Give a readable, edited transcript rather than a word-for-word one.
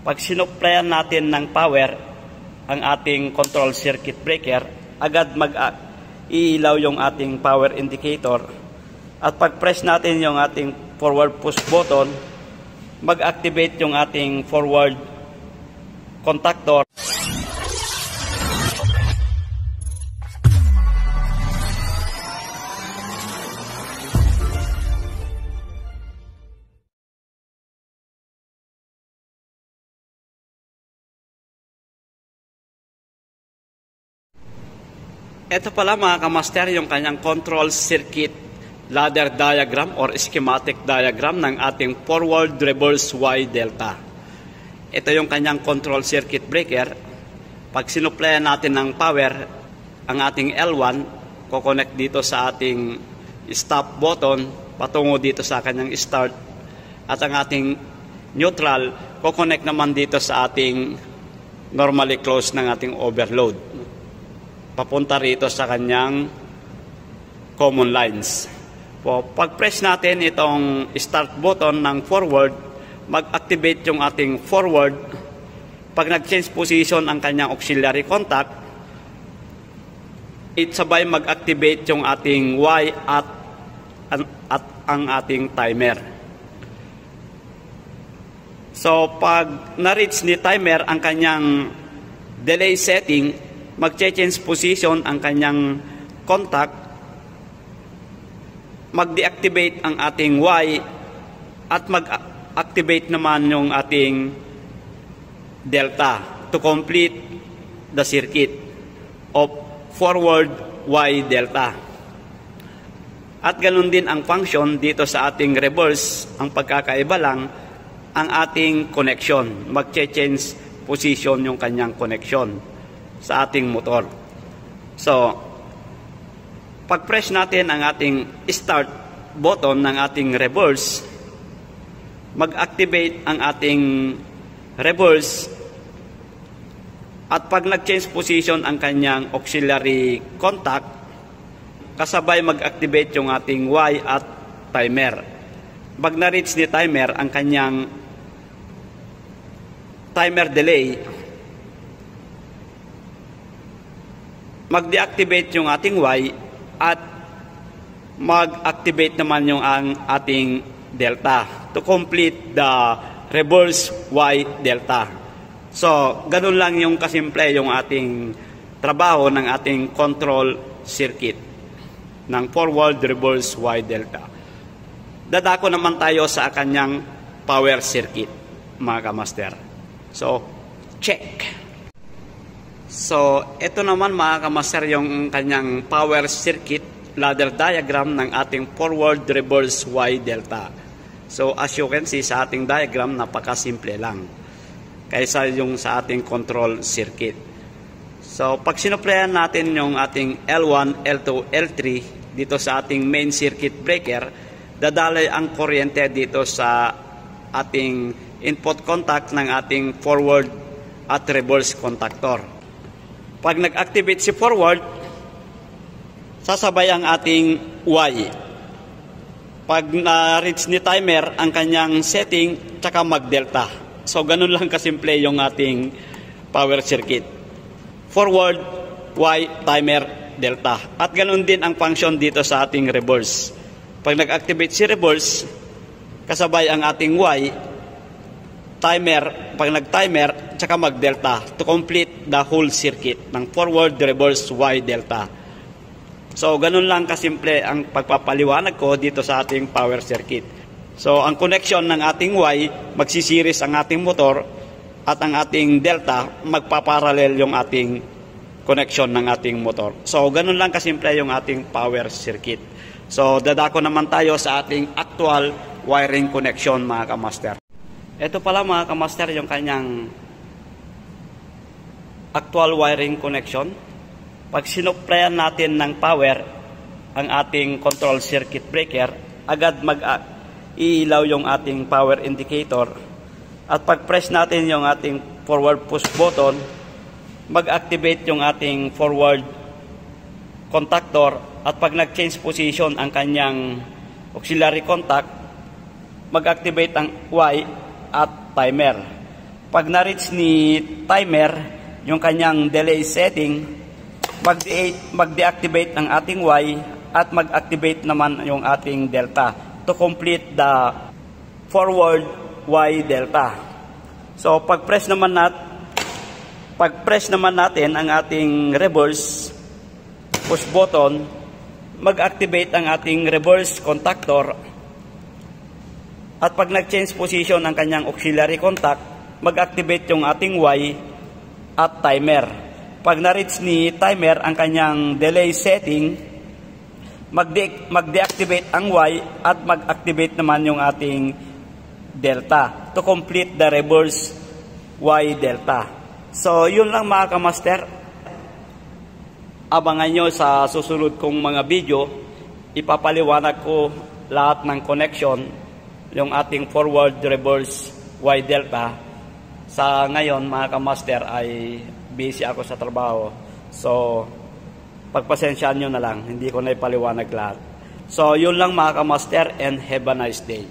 Pag sinuplayan natin ng power ang ating control circuit breaker, agad mag-iilaw yung ating power indicator. At pag press natin yung ating forward push button, mag-activate yung ating forward contactor. Ito pala mga kamaster yung kanyang control circuit ladder diagram or schematic diagram ng ating forward reverse Y delta. Ito yung kanyang control circuit breaker. Pag sinuplayan natin ng power, ang ating L1, kukonect dito sa ating stop button, patungo dito sa kanyang start. At ang ating neutral, kukonect naman dito sa ating normally closed ng ating overload, papunta rito sa kanyang common lines. Pag press natin itong start button ng forward, mag-activate yung ating forward. Pag nag-change position ang kanyang auxiliary contact, sabay mag-activate yung ating Y at ang ating timer. So pag na-reach ni timer ang kanyang delay setting, mag-change position ang kanyang contact, mag-deactivate ang ating Y at mag-activate naman yung ating delta to complete the circuit of forward Y delta. At ganun din ang function dito sa ating reverse. Ang pagkakaiba lang ang ating connection, mag-change position yung kanyang connection sa ating motor. So, pag-press natin ang ating start button ng ating reverse, mag-activate ang ating reverse at pag nag-change position ang kanyang auxiliary contact, kasabay mag-activate yung ating Y at timer. Pag na-reach ni timer ang kanyang timer delay, mag-deactivate yung ating Y at mag-activate naman yung ating delta to complete the reverse Y delta. So, ganun lang yung kasimple yung ating trabaho ng ating control circuit ng forward reverse Y delta. Dadako naman tayo sa kanyang power circuit, mga kamaster. So, check. So, ito naman mga kamaster yung kanyang power circuit ladder diagram ng ating forward reverse Y delta. So, as you can see sa ating diagram, napakasimple lang kaysa yung sa ating control circuit. So, pag sinuplayan natin yung ating L1, L2, L3 dito sa ating main circuit breaker, dadalay ang kuryente dito sa ating input contact ng ating forward at reverse contactor. Pag nag-activate si forward, sasabay ang ating Y. Pag na-reach ni timer ang kanyang setting, tsaka mag-delta. So, ganun lang kasimple yung ating power circuit. Forward, Y, timer, delta. At ganun din ang function dito sa ating reverse. Pag nag-activate si reverse, kasabay ang ating Y, timer, pag nag-timer, tsaka mag-delta to complete the whole circuit ng forward reverse Y delta. So, ganun lang kasimple ang pagpapaliwanag ko dito sa ating power circuit. So, ang connection ng ating Y, magsisiris ang ating motor at ang ating delta, magpaparallel yung ating connection ng ating motor. So, ganun lang kasimple yung ating power circuit. So, dadako naman tayo sa ating actual wiring connection, mga kamaster. Ito pala mga kamaster yung kanyang actual wiring connection. Pag sinuplayan natin ng power ang ating control circuit breaker, agad mag-iilaw yung ating power indicator. At pag press natin yung ating forward push button, mag-activate yung ating forward contactor. At pag nag-change position ang kanyang auxiliary contact, mag-activate ang Y at timer. Pag na-reach ni timer yung kanyang delay setting, mag-deactivate ang ating Y at mag-activate naman yung ating delta to complete the forward Y delta. So pag-press naman natin ang ating reverse push button, mag-activate ang ating reverse contactor, at pag nag-change position ang kanyang auxiliary contact, mag-activate yung ating Y at timer. Pag na-reach ni timer ang kanyang delay setting, mag-deactivate ang Y at mag-activate naman yung ating delta to complete the reverse Y delta. So yun lang mga kamaster. Abangan nyo sa susunod kong mga video, ipapaliwanag ko lahat ng connection, yung ating forward, reverse, Y delta. Sa ngayon mga kamaster ay busy ako sa trabaho. So pagpasensyaan nyo na lang, hindi ko na ipaliwanag lahat. So yun lang mga kamaster, and have a nice day.